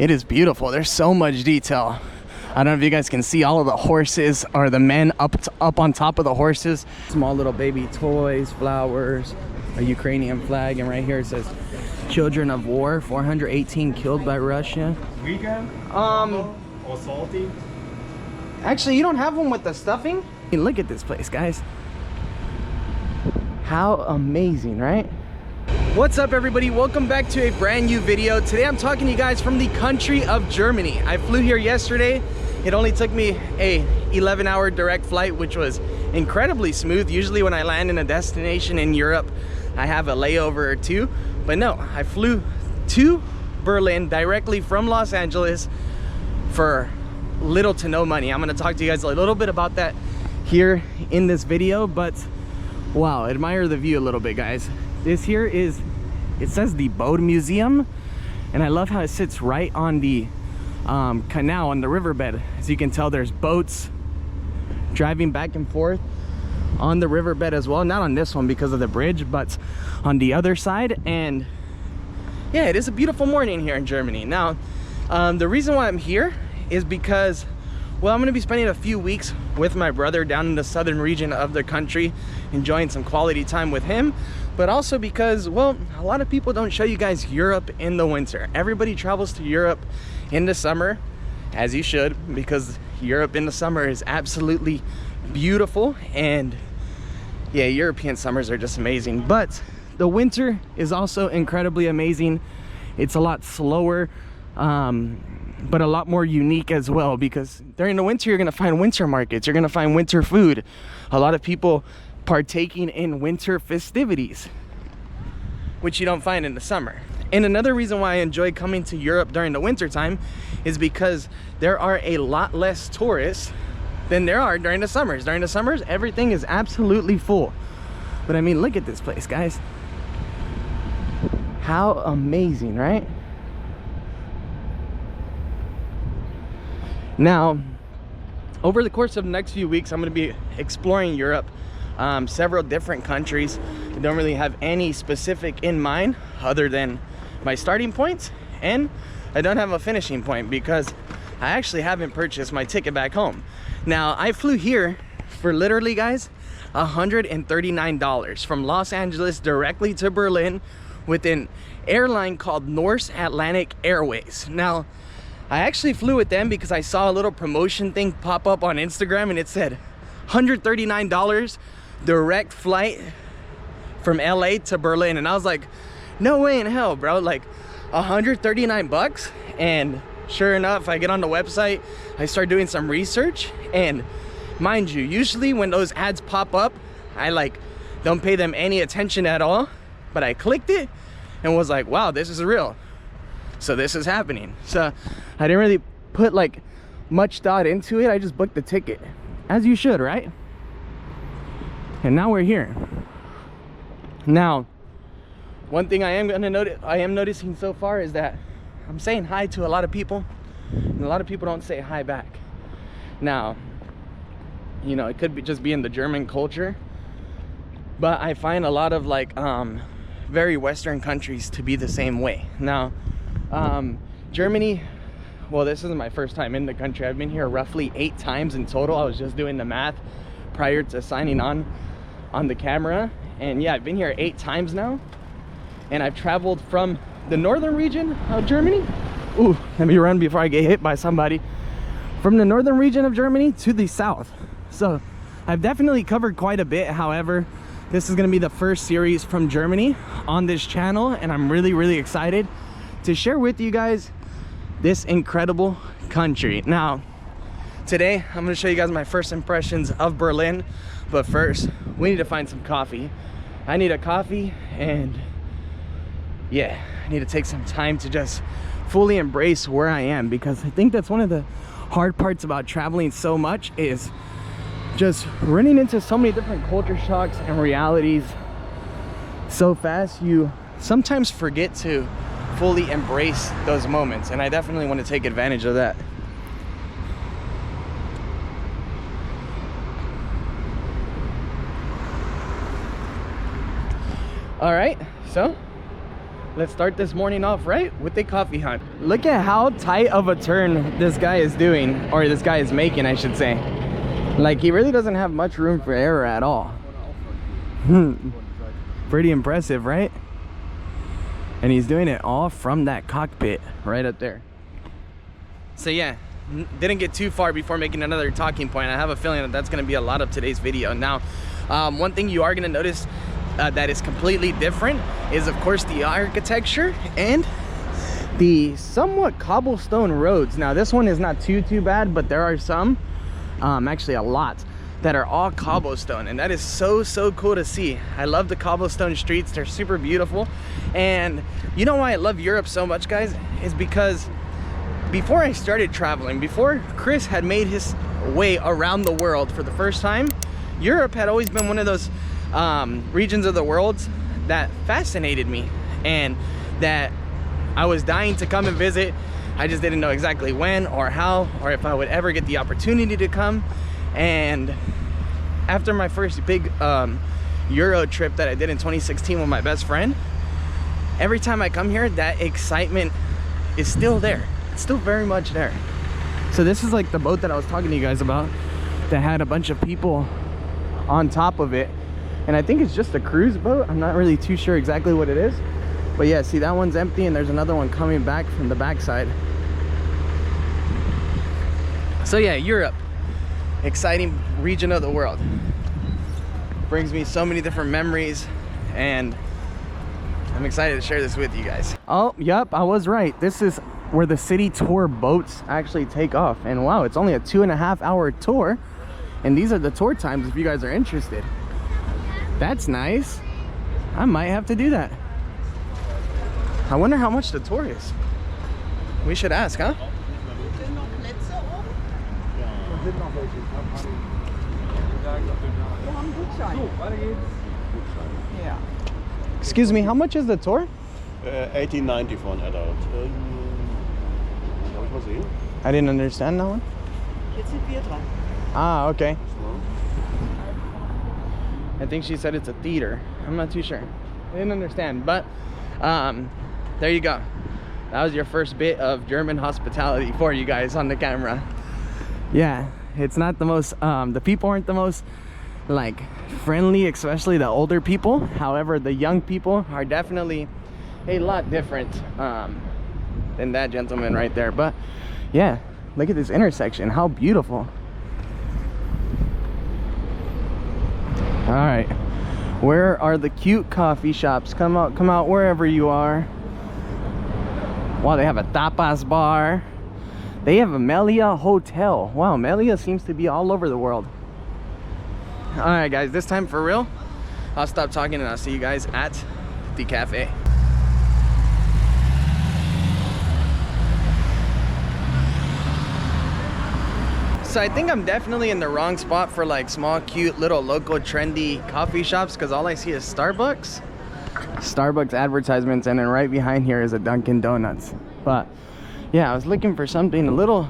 It is beautiful. There's so much detail. I don't know if you guys can see all of the horses, or the men up on top of the horses. Small little baby toys, flowers, a Ukrainian flag, and right here it says children of war, 418 killed by Russia. Vegan? Or salty? Actually, you don't have one with the stuffing? Look at this place, guys. How amazing, right? What's up, everybody? Welcome back to a brand new video. Today I'm talking to you guys from the country of Germany. I flew here yesterday. It only took me a 11-hour direct flight, which was incredibly smooth. Usually when I land in a destination in Europe, I have a layover or two, but no, I flew to Berlin directly from Los Angeles for little to no money. I'm gonna talk to you guys a little bit about that here in this video, but wow, admire the view a little bit, guys. This here is, it says the Boat Museum, and I love how it sits right on the canal, on the riverbed. As you can tell, there's boats driving back and forth on the riverbed as well. Not on this one because of the bridge, but on the other side. And yeah, it is a beautiful morning here in Germany. Now, the reason why I'm here is because, well, I'm going to be spending a few weeks with my brother down in the southern region of the country, enjoying some quality time with him, but also because, well, a lot of people don't show you guys Europe in the winter. Everybody travels to Europe in the summer, as you should, because Europe in the summer is absolutely beautiful. And yeah, European summers are just amazing, but the winter is also incredibly amazing. It's a lot slower, but a lot more unique as well, because during the winter you're gonna find winter markets, you're gonna find winter food, a lot of people partaking in winter festivities, which you don't find in the summer. And another reason why I enjoy coming to Europe during the winter time is because there are a lot less tourists than there are during the summers. During the summers, everything is absolutely full. But I mean, look at this place, guys. How amazing, right? Now, over the course of the next few weeks, I'm going to be exploring Europe, several different countries. I don't really have any specific in mind other than my starting points, and I don't have a finishing point because I actually haven't purchased my ticket back home. Now, I flew here for literally, guys, $139 from Los Angeles directly to Berlin with an airline called Norse Atlantic Airways. Now, I actually flew with them because I saw a little promotion thing pop up on Instagram, and it said $139 direct flight from LA to Berlin. And I was like, no way in hell, bro. Like 139 bucks. And sure enough, I get on the website, I start doing some research, and mind you, usually when those ads pop up, I like don't pay them any attention at all, but I clicked it and was like, wow, this is real. So this is happening. So I didn't really put like much thought into it. I just booked the ticket, as you should, right? And now we're here. Now, one thing I am noticing so far is that I'm saying hi to a lot of people, and a lot of people don't say hi back. Now, you know, it could be just being the German culture, but I find a lot of like very Western countries to be the same way. Now, Germany, well, this isn't my first time in the country. I've been here roughly 8 times in total. I was just doing the math prior to signing on the camera, and yeah, I've been here 8 times now, and I've traveled from the northern region of Germany. Ooh, let me run before I get hit by somebody. From the northern region of Germany to the south. So I've definitely covered quite a bit. However, this is going to be the first series from Germany on this channel, and I'm really excited to share with you guys this incredible country. Now, today I'm going to show you guys my first impressions of Berlin, but first we need to find some coffee. I need a coffee, and yeah, I need to take some time to just fully embrace where I am, because I think that's one of the hard parts about traveling so much, is just running into so many different culture shocks and realities so fast. You sometimes forget to fully embrace those moments, and I definitely want to take advantage of that. All right, so let's start this morning off right with a coffee hunt. Look at how tight of a turn this guy is doing, or this guy is making, I should say. Like, he really doesn't have much room for error at all. Pretty impressive, right? And he's doing it all from that cockpit right up there. So yeah, didn't get too far before making another talking point. I have a feeling that that's going to be a lot of today's video. Now, one thing you are going to notice that is completely different is, of course, the architecture and the somewhat cobblestone roads. Now, this one is not too bad, but there are some, actually a lot, that are all cobblestone, and that is so cool to see. I love the cobblestone streets. They're super beautiful. And you know why I love Europe so much, guys, is because before I started traveling, before Chris had made his way around the world for the first time, Europe had always been one of those regions of the world that fascinated me and that I was dying to come and visit. I just didn't know exactly when or how, or if I would ever get the opportunity to come. And after my first big Euro trip that I did in 2016 with my best friend, every time I come here, that excitement is still there. It's still very much there. So this is like the boat that I was talking to you guys about that had a bunch of people on top of it, and I think it's just a cruise boat. I'm not really too sure exactly what it is, but yeah, see, that one's empty and there's another one coming back from the backside. So yeah, Europe, exciting region of the world, brings me so many different memories, and I'm excited to share this with you guys. Oh, yep, I was right. This is where the city tour boats actually take off, and wow, it's only a 2.5 hour tour, and these are the tour times if you guys are interested. That's nice. I might have to do that. I wonder how much the tour is. We should ask, huh? Excuse me, how much is the tour? 1890 for an adult. I didn't understand that one. Ah, okay. I think she said it's a theater. I'm not too sure. I didn't understand, but there you go. That was your first bit of German hospitality for you guys on the camera. Yeah, it's not the most, the people aren't the most like friendly, especially the older people. However, the young people are definitely a lot different than that gentleman right there. But yeah, look at this intersection, how beautiful. All right, where are the cute coffee shops? Come out wherever you are. Wow, they have a tapas bar. They have a Melia hotel. Wow, Melia seems to be all over the world. All right, guys, this time for real, I'll stop talking and I'll see you guys at the cafe. So I think I'm definitely in the wrong spot for like small, cute, little local trendy coffee shops, because all I see is Starbucks advertisements, and then right behind here is a Dunkin' Donuts. But yeah, I was looking for something a little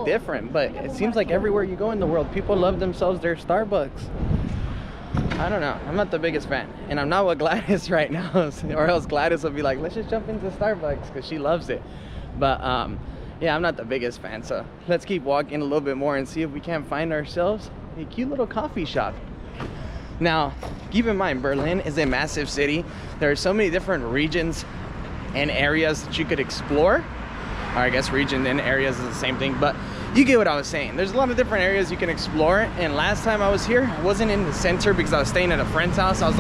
different, but it seems like everywhere you go in the world, people love themselves their Starbucks. I don't know, I'm not the biggest fan, and I'm not with Gladys right now, or else Gladys will be like, let's just jump into Starbucks, because she loves it. But yeah, I'm not the biggest fan, so let's keep walking a little bit more and see if we can't find ourselves a cute little coffee shop. Now, keep in mind, Berlin is a massive city. There are so many different regions and areas that you could explore. Or I guess region and areas is the same thing, but you get what I was saying. There's a lot of different areas you can explore, and last time I was here, I wasn't in the center because I was staying at a friend's house. I was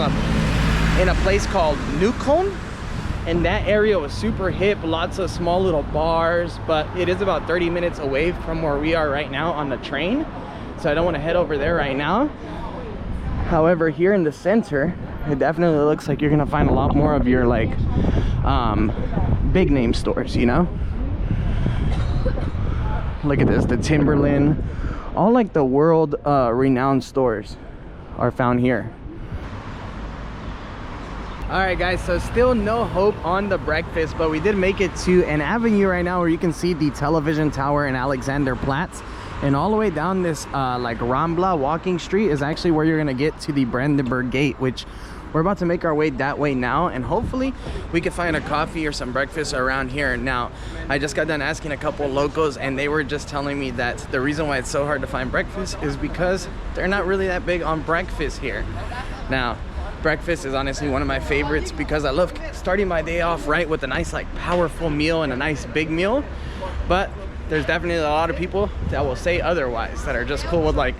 in a place called Neukölln, and that area was super hip, lots of small little bars, but it is about 30 minutes away from where we are right now on the train, so I don't want to head over there right now. However, here in the center, it definitely looks like you're gonna find a lot more of your like big name stores, you know? Look at this, the Timberland, all like the world renowned stores are found here. All right, guys, so still no hope on the breakfast, but we did make it to an avenue right now where you can see the television tower in Alexanderplatz, and all the way down this like Rambla walking street is actually where you're gonna get to the Brandenburg Gate, which we're about to make our way that way now, and hopefully we can find a coffee or some breakfast around here. Now, I just got done asking a couple locals, and they were just telling me that the reason why it's so hard to find breakfast is because they're not really that big on breakfast here. Now, breakfast is honestly one of my favorites because I love starting my day off right with a nice, like, powerful meal and a nice big meal. But there's definitely a lot of people that will say otherwise, that are just cool with like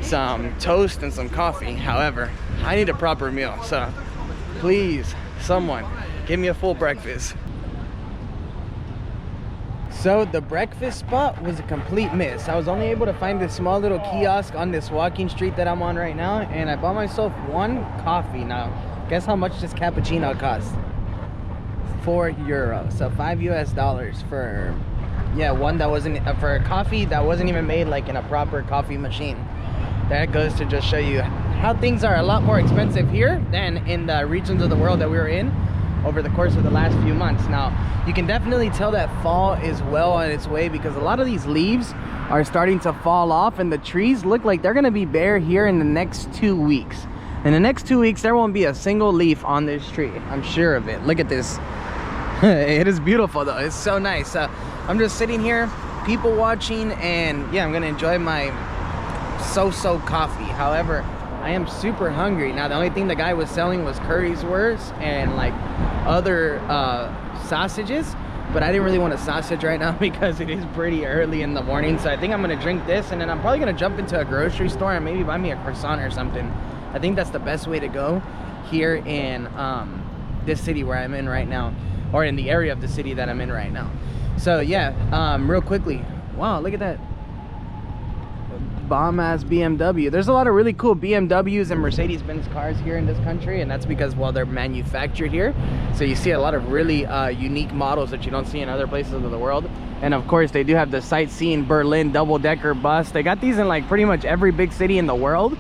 some toast and some coffee. However, I need a proper meal, so please, someone, give me a full breakfast. So the breakfast spot was a complete miss. I was only able to find this small little kiosk on this walking street that I'm on right now, and I bought myself one coffee. Now, guess how much this cappuccino cost? €4, so $5 for, yeah, one that wasn't, for a coffee that wasn't even made like in a proper coffee machine. That goes to just show you how things are a lot more expensive here than in the regions of the world that we were in over the course of the last few months. Now, you can definitely tell that fall is well on its way because a lot of these leaves are starting to fall off, and the trees look like they're gonna be bare here in the next 2 weeks. In the next 2 weeks, there won't be a single leaf on this tree. I'm sure of it. Look at this. It is beautiful though. It's so nice. I'm just sitting here, people watching, and yeah, I'm gonna enjoy my so-so coffee. However, I am super hungry. Now, the only thing the guy was selling was currywurst and like other sausages, but I didn't really want a sausage right now because it is pretty early in the morning. So I think I'm gonna drink this, and then I'm probably gonna jump into a grocery store and maybe buy me a croissant or something. I think that's the best way to go here in this city where I'm in right now, or in the area of the city that I'm in right now. So yeah, real quickly, wow, look at that bomb ass BMW. There's a lot of really cool BMWs and Mercedes-Benz cars here in this country, and that's because, well, they're manufactured here. So you see a lot of really unique models that you don't see in other places of the world. And of course, they do have the sightseeing Berlin double-decker bus. They got these in like pretty much every big city in the world,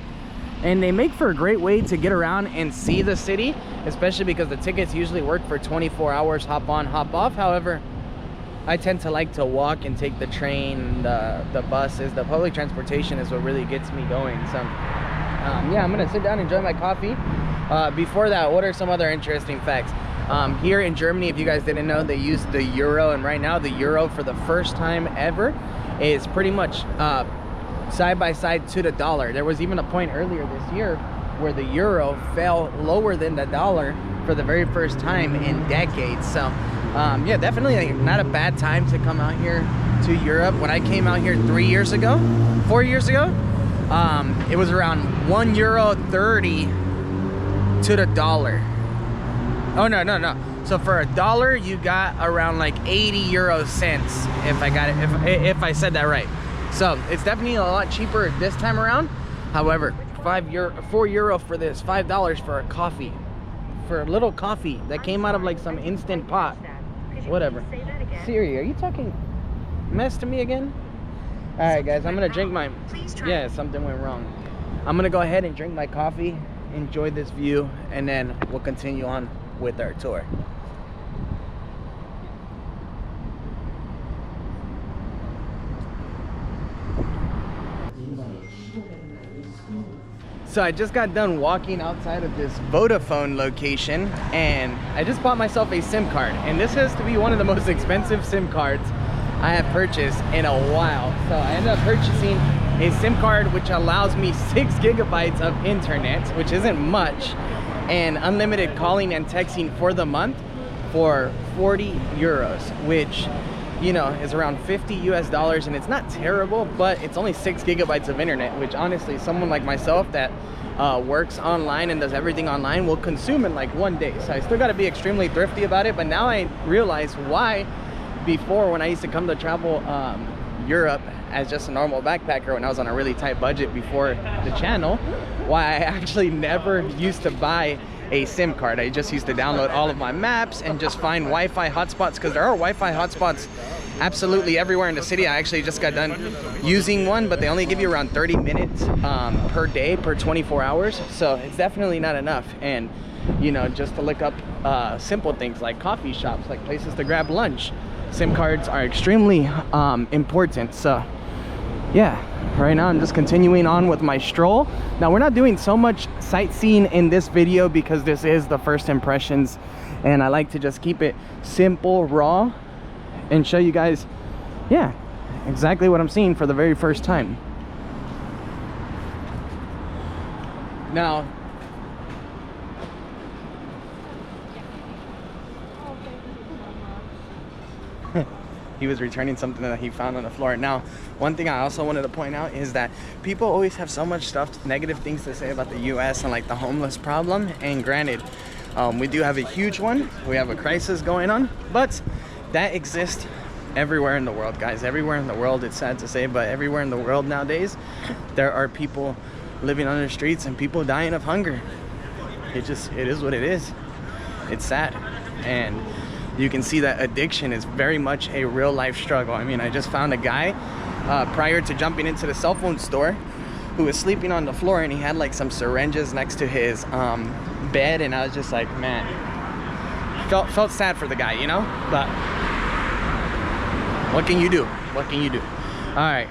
and they make for a great way to get around and see the city, especially because the tickets usually work for 24 hours, hop on, hop off. However, I tend to like to walk and take the train, the buses. The public transportation is what really gets me going. So yeah, I'm gonna sit down and enjoy my coffee. Before that, what are some other interesting facts? Here in Germany, if you guys didn't know, they use the euro, and right now the euro, for the first time ever, is pretty much side by side to the dollar. There was even a point earlier this year where the euro fell lower than the dollar for the very first time in decades. So yeah, definitely like, not a bad time to come out here to Europe. When I came out here 4 years ago, it was around €1.30 to the dollar. Oh no. So for a dollar, you got around like 80 euro cents, if I got it, if I said that right. So it's definitely a lot cheaper this time around. However, €4 for this, $5 for a coffee, for a little coffee that came out of like some instant pot. Whatever. Siri, are you talking mess to me again? All right, guys, I'm gonna drink my, yeah, something went wrong. I'm gonna go ahead and drink my coffee, enjoy this view, and then we'll continue on with our tour. So I just got done walking outside of this Vodafone location, and I just bought myself a SIM card, and this has to be one of the most expensive SIM cards I have purchased in a while. So I ended up purchasing a SIM card which allows me 6 gigabytes of internet, which isn't much, and unlimited calling and texting for the month for 40 euros, which, you know, is around $50 US, and it's not terrible, but it's only 6 gigabytes of internet, which honestly, someone like myself that works online and does everything online will consume in like 1 day. So I still got to be extremely thrifty about it. But now I realize why before, when I used to come to travel Europe as just a normal backpacker, when I was on a really tight budget before the channel, why I actually never used to buy a SIM card. I just used to download all of my maps and just find Wi-Fi hotspots, because there are Wi-Fi hotspots absolutely everywhere in the city. I actually just got done using one, but they only give you around 30 minutes per day, per 24 hours. So it's definitely not enough. And, you know, just to look up simple things like coffee shops, like places to grab lunch, SIM cards are extremely important. So yeah, right now I'm just continuing on with my stroll. Now we're not doing so much sightseeing in this video because this is the first impressions, and I like to just keep it simple, raw, and show you guys, yeah, exactly what I'm seeing for the very first time. Now, he was returning something that he found on the floor. Now, one thing I also wanted to point out is that people always have so much stuff, negative things to say about the US and like the homeless problem. And granted, we do have a huge one. We have a crisis going on, but that exists everywhere in the world, guys. Everywhere in the world, it's sad to say, but everywhere in the world nowadays, there are people living on the streets and people dying of hunger. It is what it is. It's sad. And you can see that addiction is very much a real life struggle. I mean, I just found a guy prior to jumping into the cell phone store who was sleeping on the floor, and he had like some syringes next to his bed, and I was just like, man, felt sad for the guy, you know? But what can you do? What can you do? All right,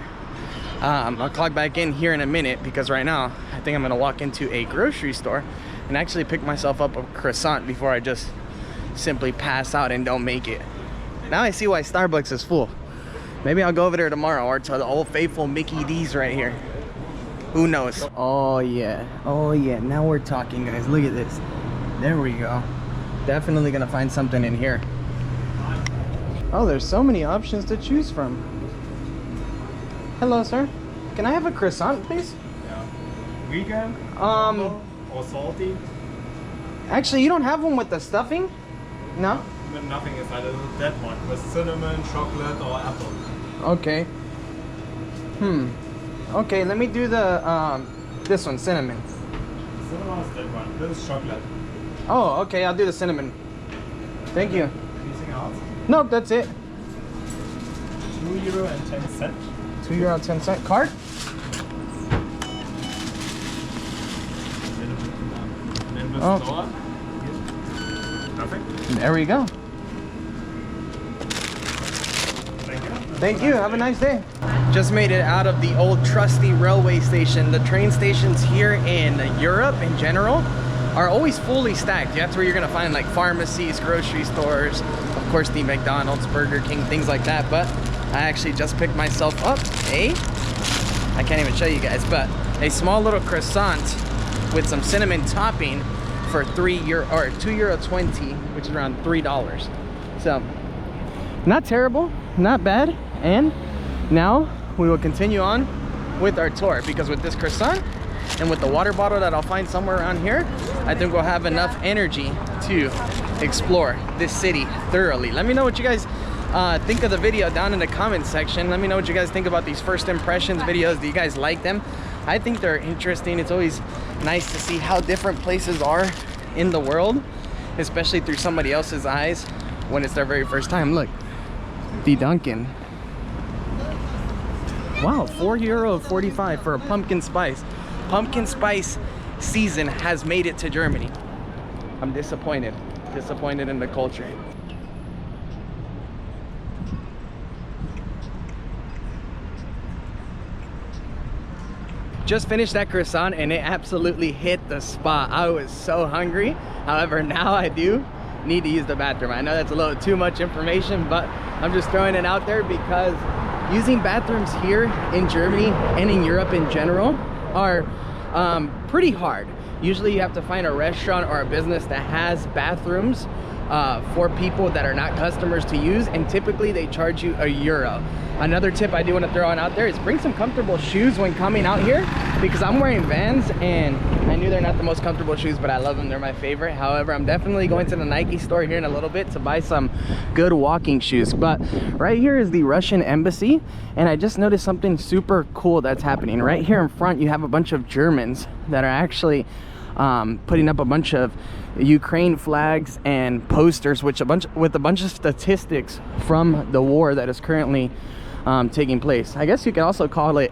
I'll clock back in here in a minute because right now I think I'm gonna walk into a grocery store and actually pick myself up a croissant before I just simply pass out and don't make it. Now I see why Starbucks is full. Maybe I'll go over there tomorrow, or to the old faithful Mickey D's right here. Who knows? Oh yeah, oh yeah, now we're talking, guys. Look at this. There we go. Definitely gonna find something in here. Oh, there's so many options to choose from. Hello, sir. Can I have a croissant, please? Yeah. Vegan? Or salty? Actually, you don't have one with the stuffing? No? With nothing inside. That one with cinnamon, chocolate, or apple. Okay. Okay, let me do the this one, cinnamon. Cinnamon is that one. This is chocolate. Oh, okay, I'll do the cinnamon. Thank you. Anything else? Nope, that's it. €2.10. €2.10. Card? Oh. Nothing. There we go. Thank you. Thank you. Have a nice day. Just made it out of the old trusty railway station. The train stations here in Europe in general are always fully stacked. That's where you're gonna find like pharmacies, grocery stores, of course the McDonald's, Burger King, things like that. But I actually just picked myself up I can't even show you guys, but a small little croissant with some cinnamon topping for €3 or €2.20, which is around $3. So not terrible, not bad. And now we will continue on with our tour, because with this croissant and with the water bottle that I'll find somewhere around here, I think we'll have enough energy to explore this city thoroughly. Let me know what you guys think of the video down in the comment section. Let me know what you guys think about these first impressions videos. Do you guys like them? I think they're interesting. It's always nice to see how different places are in the world, especially through somebody else's eyes when it's their very first time. Look, the Dunkin'. Wow, €4.45 for a pumpkin spice. Pumpkin spice season has made it to Germany. I'm disappointed in the culture. Just finished that croissant and it absolutely hit the spot. I was so hungry. However, now I do need to use the bathroom. I know that's a little too much information, but I'm just throwing it out there because using bathrooms here in Germany and in Europe in general are pretty hard. Usually you have to find a restaurant or a business that has bathrooms for people that are not customers to use, and typically they charge you €1. Another tip I do want to throw on out there is bring some comfortable shoes when coming out here, because I'm wearing Vans and I knew they're not the most comfortable shoes, but I love them. They're my favorite. However, I'm definitely going to the Nike store here in a little bit to buy some good walking shoes. But right here is the Russian embassy, and I just noticed something super cool that's happening. Right here in front, you have a bunch of Germans that are actually putting up a bunch of Ukraine flags and posters, with a bunch of statistics from the war that is currently taking place. I guess you can also call it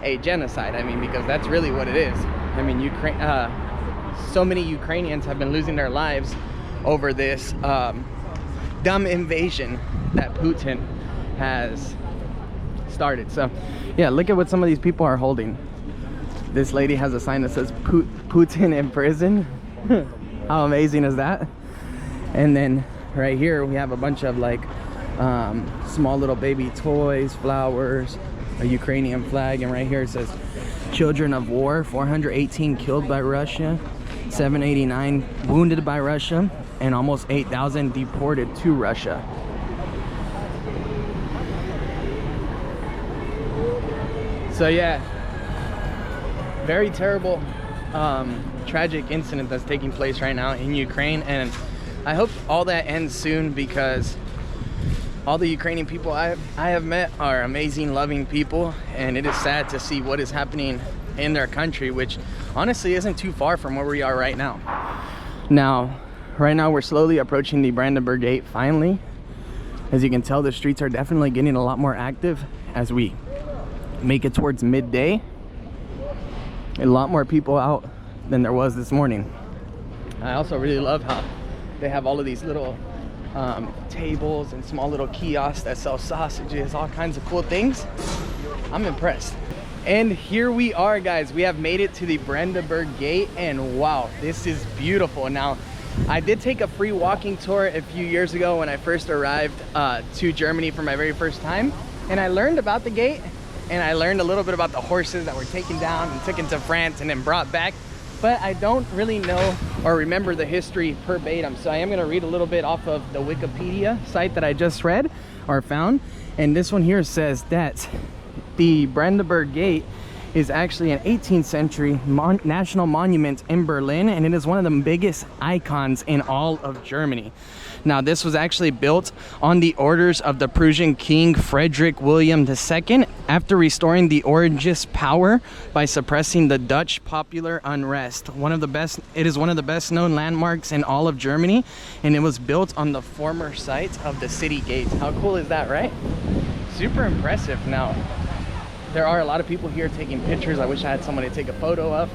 a genocide. I mean, because that's really what it is. I mean, Ukraine, so many Ukrainians have been losing their lives over this dumb invasion that Putin has started. So yeah, look at what some of these people are holding. This lady has a sign that says Putin in prison. How amazing is that? And then right here we have a bunch of like small little baby toys, flowers, a Ukrainian flag, and right here it says children of war, 418 killed by Russia, 789 wounded by Russia, and almost 8,000 deported to Russia. So yeah, very terrible tragic incident that's taking place right now in Ukraine, and I hope all that ends soon, because all the Ukrainian people I have met are amazing, loving people, and it is sad to see what is happening in their country, which honestly isn't too far from where we are right now. Right now we're slowly approaching the Brandenburg Gate finally. As you can tell, the streets are definitely getting a lot more active as we make it towards midday. A lot more people out than there was this morning. I also really love how they have all of these little tables and small little kiosks that sell sausages, all kinds of cool things. I'm impressed. And here we are, guys. We have made it to the Brandenburg Gate, and wow, this is beautiful. Now, I did take a free walking tour a few years ago when I first arrived to Germany for my very first time, and I learned about the gate, and I learned a little bit about the horses that were taken down and taken to France and then brought back, but I don't really know or remember the history verbatim. So I am going to read a little bit off of the Wikipedia site that I just read or found, and this one here says that the Brandenburg Gate is actually an 18th century national monument in Berlin, and it is one of the biggest icons in all of Germany. Now, this was actually built on the orders of the Prussian King Frederick William II after restoring the Orangist power by suppressing the Dutch popular unrest. It is one of the best known landmarks in all of Germany, and it was built on the former site of the city gates. How cool is that, right? Super impressive. Now, there are a lot of people here taking pictures. I wish I had someone to take a photo of,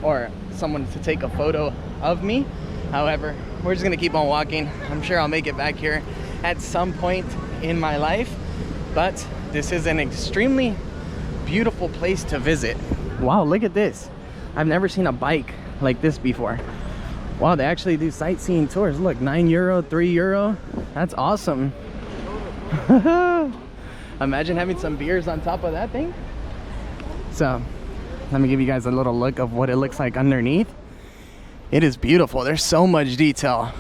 or someone to take a photo of me. However, we're just gonna keep on walking. I'm sure I'll make it back here at some point in my life, but this is an extremely beautiful place to visit. Wow, look at this. I've never seen a bike like this before. Wow, they actually do sightseeing tours. Look, €9, €3. That's awesome. Imagine having some beers on top of that thing. So let me give you guys a little look of what it looks like underneath. It is beautiful. There's so much detail.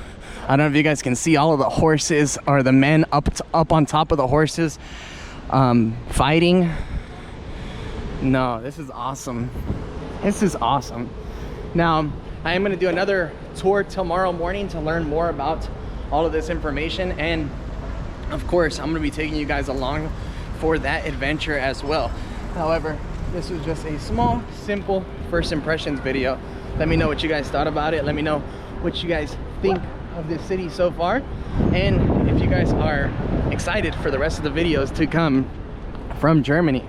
I don't know if you guys can see all of the horses, or the men up on top of the horses fighting. No, this is awesome. This is awesome. Now, I am going to do another tour tomorrow morning to learn more about all of this information, and of course I'm going to be taking you guys along for that adventure as well. However, this was just a small, simple first impressions video. Let me know what you guys thought about it. Let me know what you guys think of this city so far, and if you guys are excited for the rest of the videos to come from Germany.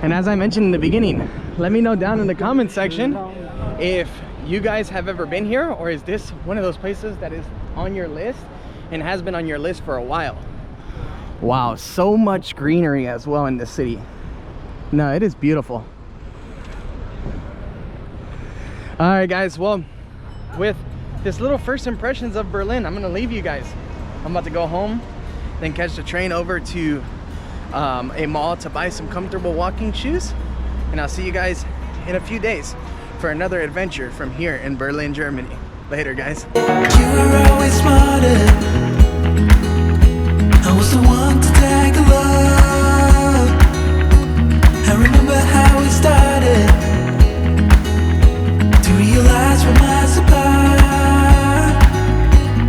And as I mentioned in the beginning, let me know down in the comment section if you guys have ever been here, or is this one of those places that is on your list and has been on your list for a while. Wow, so much greenery as well in this city. No, it is beautiful. All right, guys, well, with this little first impressions of Berlin, I'm gonna leave you guys. I'm about to go home, then catch the train over to a mall to buy some comfortable walking shoes, and I'll see you guys in a few days for another adventure from here in Berlin, Germany. Later, guys. You were always smarter. I was the one to tag along.